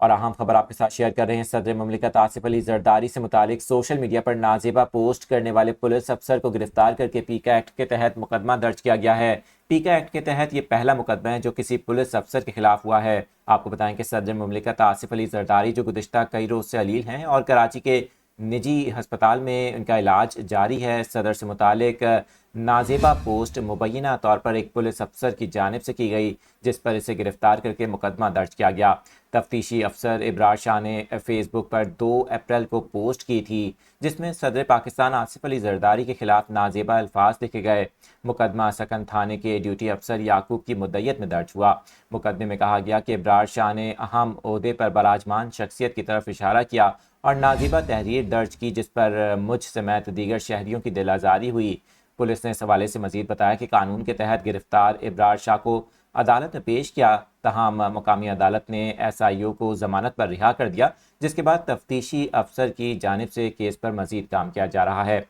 اور اہم خبر آپ کے ساتھ شیئر کر رہے ہیں۔ صدر مملکت آصف علی زرداری سے متعلق سوشل میڈیا پر نازیبہ پوسٹ کرنے والے پولیس افسر کو گرفتار کر کے پیکا ایکٹ کے تحت مقدمہ درج کیا گیا ہے۔ پیکا ایکٹ کے تحت یہ پہلا مقدمہ ہے جو کسی پولیس افسر کے خلاف ہوا ہے۔ آپ کو بتائیں کہ صدر مملکت آصف علی زرداری جو گزشتہ کئی روز سے علیل ہیں اور کراچی کے نجی ہسپتال میں ان کا علاج جاری ہے، صدر سے متعلق نازیبہ پوسٹ مبینہ طور پر ایک پولیس افسر کی جانب سے کی گئی، جس پر اسے گرفتار کر کے مقدمہ درج کیا گیا۔ تفتیشی افسر ابرار شاہ نے فیس بک پر 2 اپریل کو پوسٹ کی تھی، جس میں صدر پاکستان آصف علی زرداری کے خلاف نازیبہ الفاظ لکھے گئے۔ مقدمہ سکن تھانے کے ڈیوٹی افسر یعقوب کی مدیت میں درج ہوا۔ مقدمے میں کہا گیا کہ ابرار شاہ نے اہم عہدے پر براجمان شخصیت کی طرف اشارہ کیا اور نازیبہ تحریر درج کی، جس پر مجھ سمیت دیگر شہریوں کی دل آزاری ہوئی۔ پولیس نے اس حوالے سے مزید بتایا کہ قانون کے تحت گرفتار ابرار شاہ کو عدالت میں پیش کیا، تاہم مقامی عدالت نے ایس آئی او کو ضمانت پر رہا کر دیا، جس کے بعد تفتیشی افسر کی جانب سے کیس پر مزید کام کیا جا رہا ہے۔